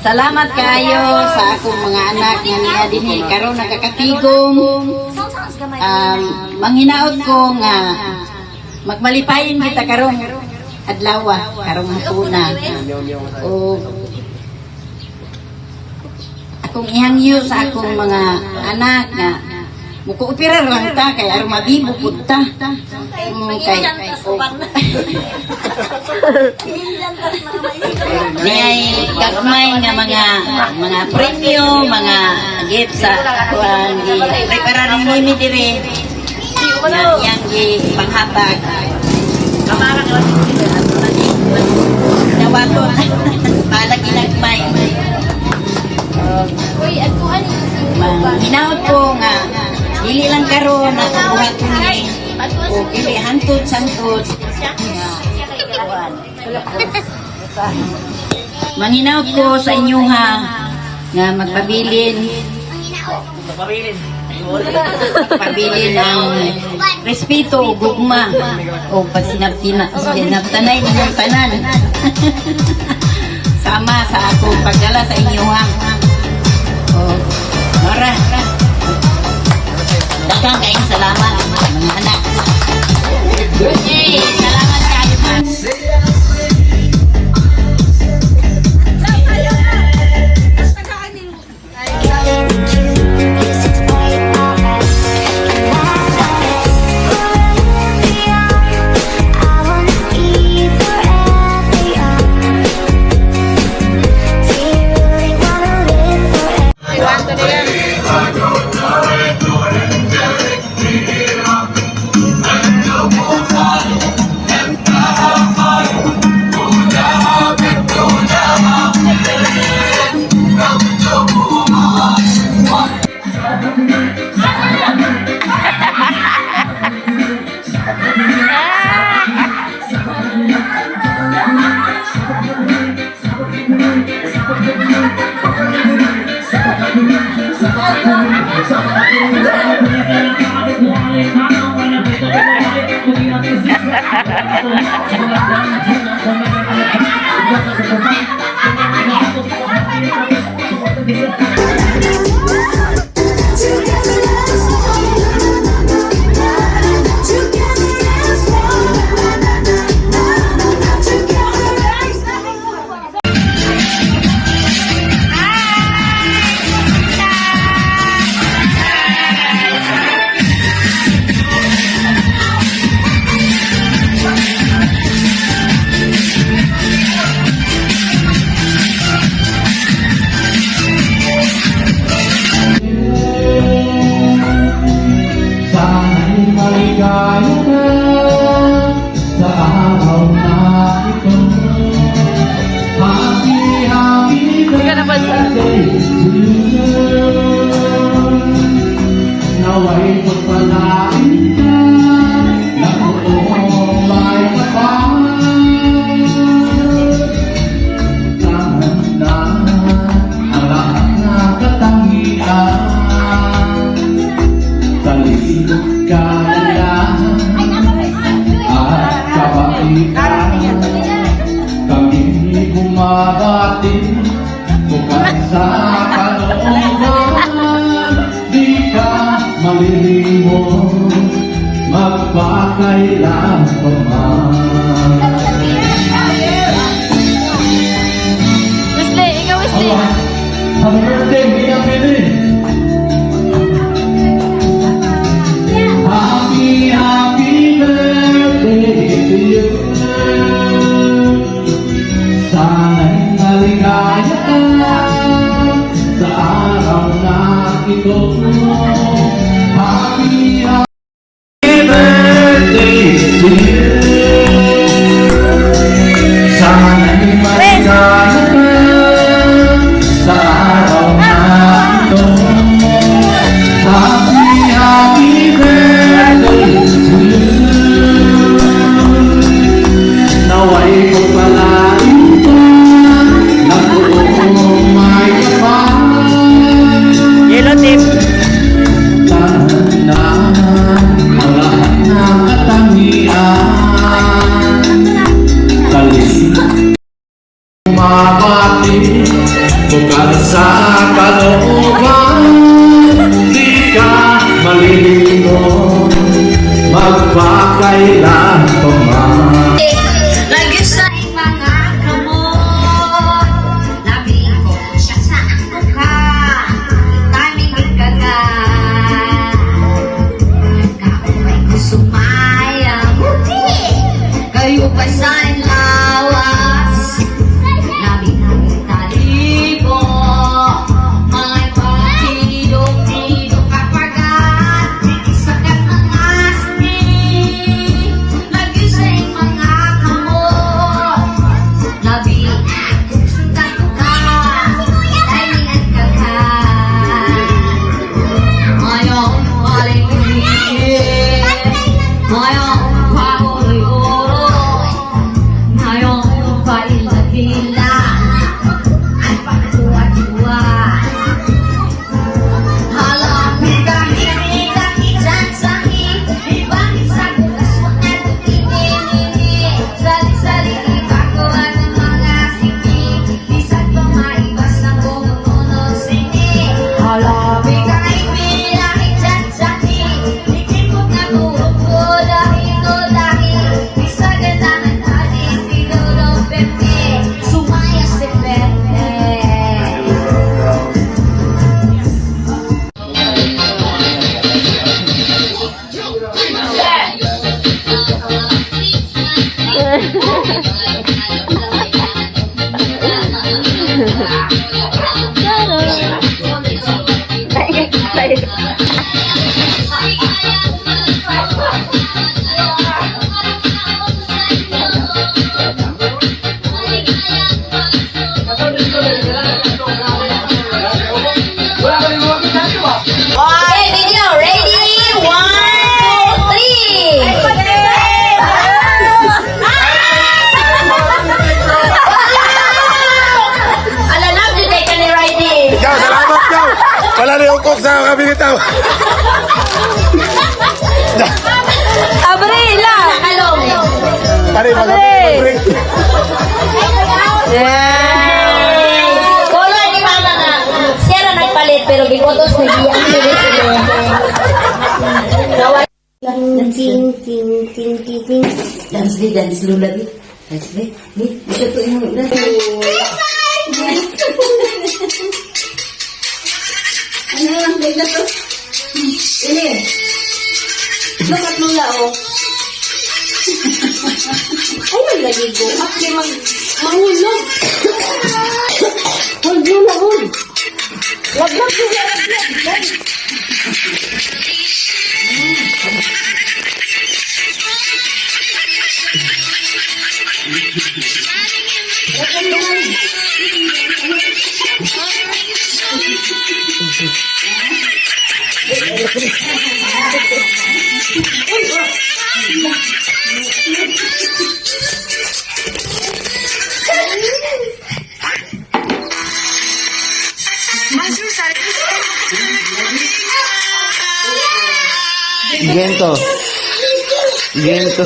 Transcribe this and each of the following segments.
Salamat kayo sa akong mga anak nga niya dinhi karon nakakatigom. Manghinaot ko nga magmalipayon kita karon adlaw karong hapuna. O akong ihangyo sa akong mga anak nga muko-opera lang ta kay aron mabibo pud ta. Kay Niyay gagmay nga mga premyo, mga gift sa kuan di prepare nimi dire. Yang di panghatag. Kamarang lang dito ato na di. Nawato. Bala ginagmay. Uy, agkuan hinaot ko nga dili lang karon ako buhat ko ni o dili hantod sangtod. Manginaot ko sa inyo ha nga magpabilin ang respeto o gugma o pagsinaptanay ng tanan. Sama sa akong pagdala sa inyo ha. O, Nora, daghang kayong salamat mga anak. Hey, salamat kayo man. Naway pagpalain ka na buong may kapal. Tahan ang lahat na katangian. Talibot ka lang at kabaitan. Kami bumabati bukan sa kalooban. Di ka malilimot magpakailan pa man. Wesley, ikaw Wesley. Happy birthday, Mia Pili. Happy birthday to you. Sana'y maligaya ka sa araw na ito. Happy birthday to you. saan lawas. Nabi-nabi talibo, mga pagkilidok-kilidok kapagat, isakat ng aspi, nagising mga kamot. Nabi, sukat-suka, dalingan kagat. Ngayong paligid, ngayong paguloy-uloy, ngayong paila-bila, ang pagtuwa-tuwa. Halapit kami, dakitan sakit, ibangit sa bukas mo na tutingin-ini. Sali-sali ibakuan ng mga siki, isang tumaibas ng bumumunod sini. Halapit kami, dakitan sakit, ikipot na turok ko dahil isa ganda ng alis, siguro pepe, sumaya si pepe. Okay, video, ready? 1, 2, 3. Alalap din kay kani riding. Ikaw, salamat ikaw. Wala na yung cook sa kami ito. Abri lang. Kalong. Pare, mag-break. Kolo ni mama nga. Siya na nagpalit pero gipotos na diyan sila. Ting, ting, ting, ting, ting. Dance lula di. Dance di. Bisa tu yung dance. Ano lang, bigla to? Ini. Look at lula, oh. Ay, lagi ko. At mahulog. Hold lula, hold. Laglag lula, laglag. Gento. Gento.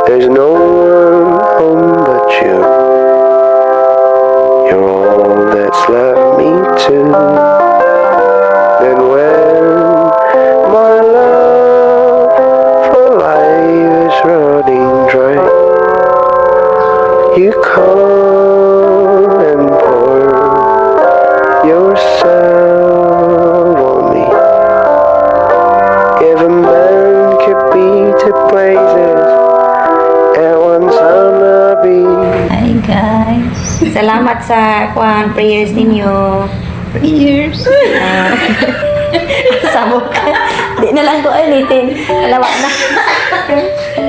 There's no one home but you. You're all that's left me to. Then when my love for life Salamat sa prayers ninyo. Years. Sabok. Di na lang to ulitin. Alawa na.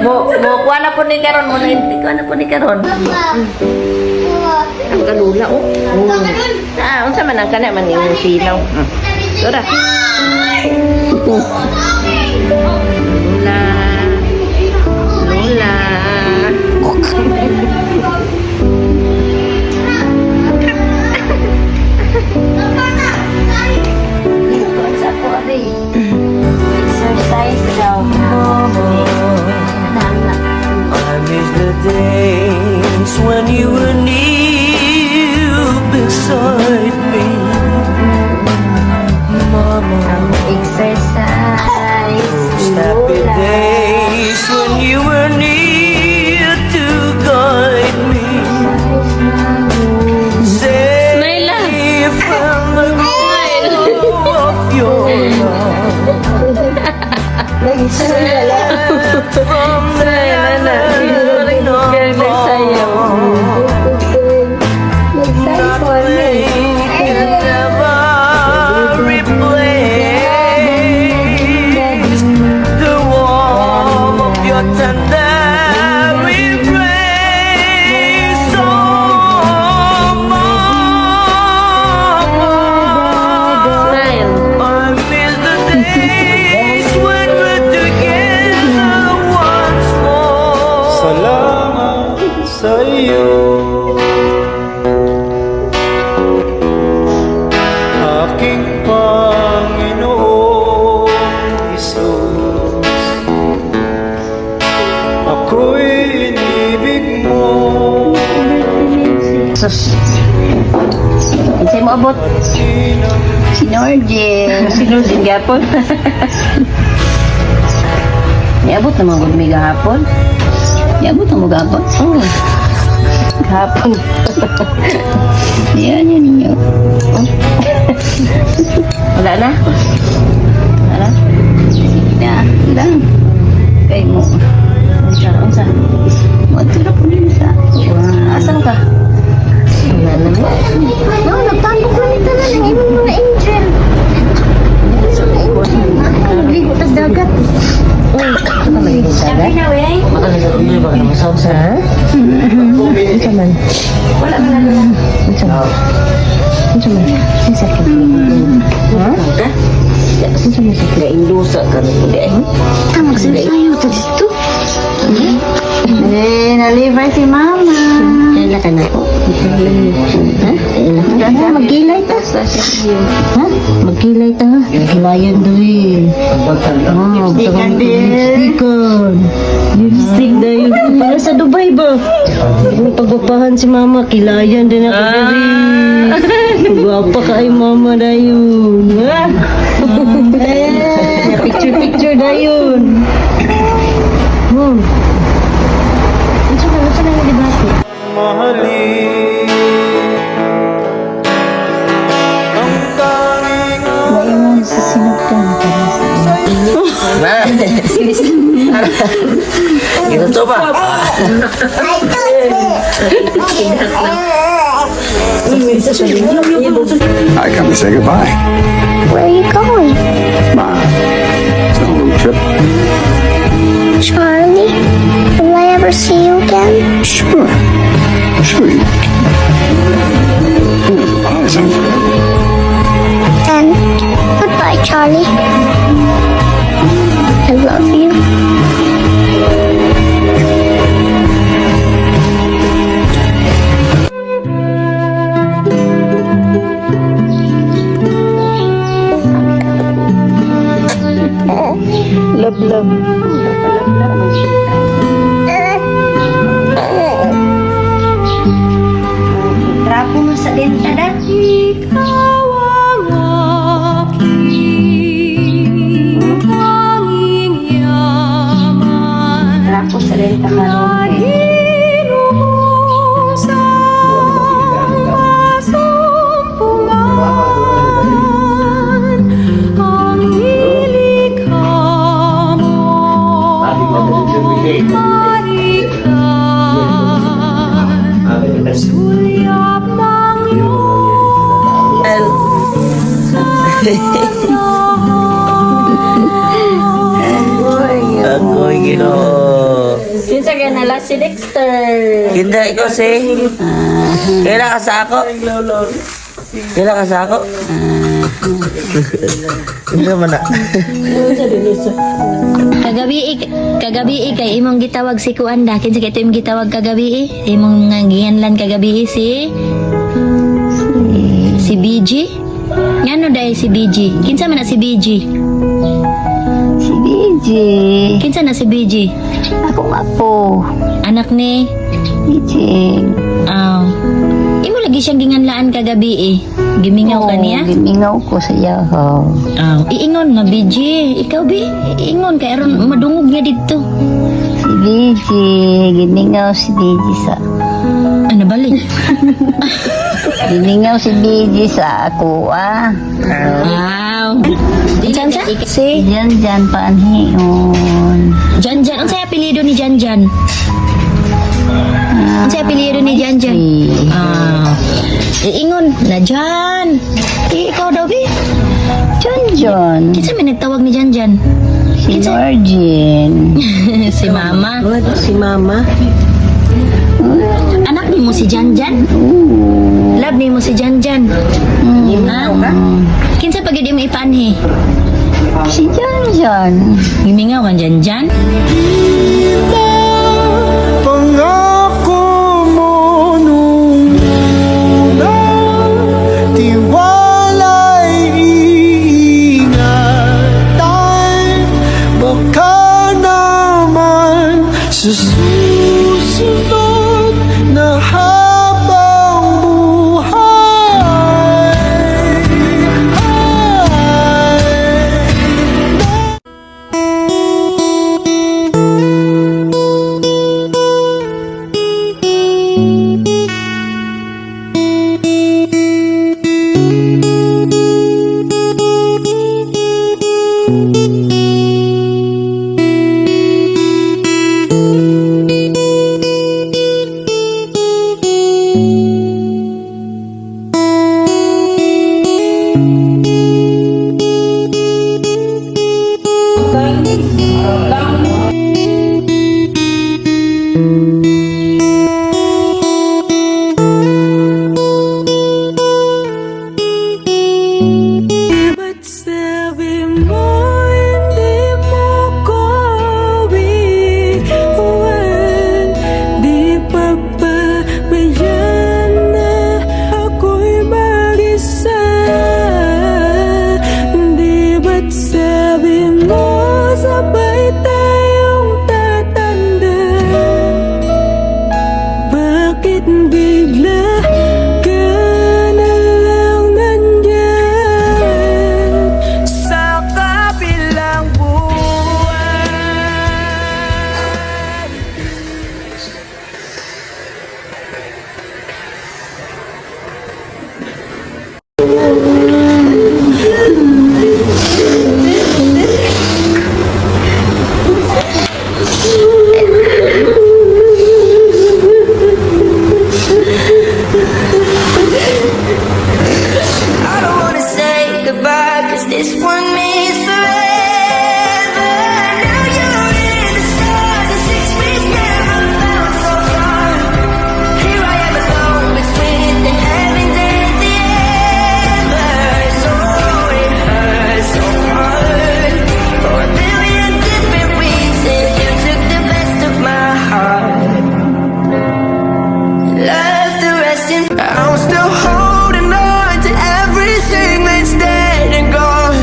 Kuha na po ni Karon. Kuha na po ni Karon. Ang kalula, oh. Unsa man ang kana man yung silaw. Dora. Lola. Sa po ari. Exercise daw. I miss the days when you were near beside me, Mama. Exercise. Happy days when you were near to guide me. Safe from the glow of your love. From the learning of nothing can ever replace the warmth of your tender embrace. Oh, Mama, I miss the days when we're together once more. Salamat sa iyo, aking Panginoong Jesus. Ako'y inibig mo. Kasi mo abot. Si Norgin. Si Luzin gapon. Niabot na mga gudmi gahapon. Yabot ang magabot. Gahapon. Yan ninyo. Wala na? Wala na? Sige na. Lang. Kay mo. Unsa? Matira po din sa. Asan ka? Wala na mo. No, nagtambok na nito na ng imong mga angel. Ligo tas dagat. Unsa man yung dagat? Ha? Unsa man? Wala man lang. Unsa man? Unsa man? Unsa ka? Ha? Unsa man sa kaya indusa ka na po di ay? Tamag sa sayo to dito. Nalibay si Mama. Kailan ka na po? Ha? Dada, magkilay ta. Ha? Magkilay ta ha? Gilayan doon. Lipstick-an din. Lipstick-an. Lipstick dahil. Para sa Dubai ba? Yung pagpapahan si Mama, kilayan din ako diri. Gwapa ka ay Mama dayon. Ha? Picture-picture dayon. Ano na yung debate? Mahalin ang tanging Ngayon sa sinugtan. Ito ba? I come to say goodbye. Where are you going? It's a little trip. Charlie? Will I ever see you again? Sure. Sure you eyes on forever. And goodbye, Charlie. I love you. Love, love. Trapo mo sa dentada. Ikaw ang aking tanging yaman. Trapo sa dentada. Inuusang masumpungan ang nilikha mo. Marikan, sulyap kaya nala si Dexter. Kinda ko si. Kailan ka sa ako? Kailan ka sa ako? Hindi man na. Kagabi kay imong gitawag si Kuanda. Kinsa kay imong gitawag kagabi imong ngiyanlan kagabi si BG. Ngano dai si BG? Kinsa man na si BG? Si BG. Kinsa na si BG? Ako. Anak ni Iching. Imo lagi siyang ginganlaan kagabi Gimingaw ka niya? Gimingaw ko sa yahaw. Iingon na BG. Ikaw bi, iingon kay aron madungog niya dito. Si BG. Gimingaw si BG sa... Ano balik? Gimingaw si BG sa ako, Wow. Diyan sa? Si? Diyan panhiyon. Janjan. Ang saya apelyido ni Janjan? Ang saya apelyido ni Janjan? Iingon na Jan. Ikaw daw bi. John. Kinsa may nagtawag ni Janjan? Si Norgin. Si Mama. Si Mama. Anak ni mo si Janjan? Love ni mo si Janjan? Kinsa pag mo ipanhi? Si John. Gimingaw kan Janjan? Pangako mo nung unang tiwala'y iingatan. Baka naman sa susunod na habang buhay Ba't sabi mo hindi mo ko iwan? Di pa ba bayan na ako'y mag-isa? Di ba't sabi mo sabay tayong tatanda? Bakit bigla ka na lang nandyan sa kabilang buwan? I don't wanna say goodbye, 'cause this one means forever. Now you're in the stars, and 6 weeks never felt so far. Here I am alone between the heavens and the embers. Oh, it hurts so hard. For a million different reasons, you took the best of my heart. Left the rest in. I'm still holding on to everything that's dead and gone.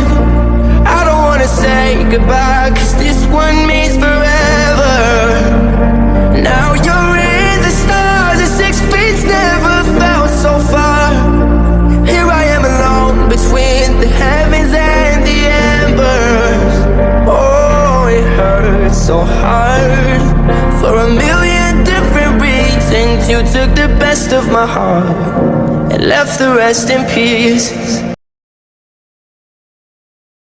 I don't wanna say goodbye, 'cause this one means forever. Now you're in the stars, and 6 feet never felt so far. Here I am alone between the heavens and the embers. Oh, it hurts so hard. For a million different reasons, you took the best of my heart and left the rest in peace.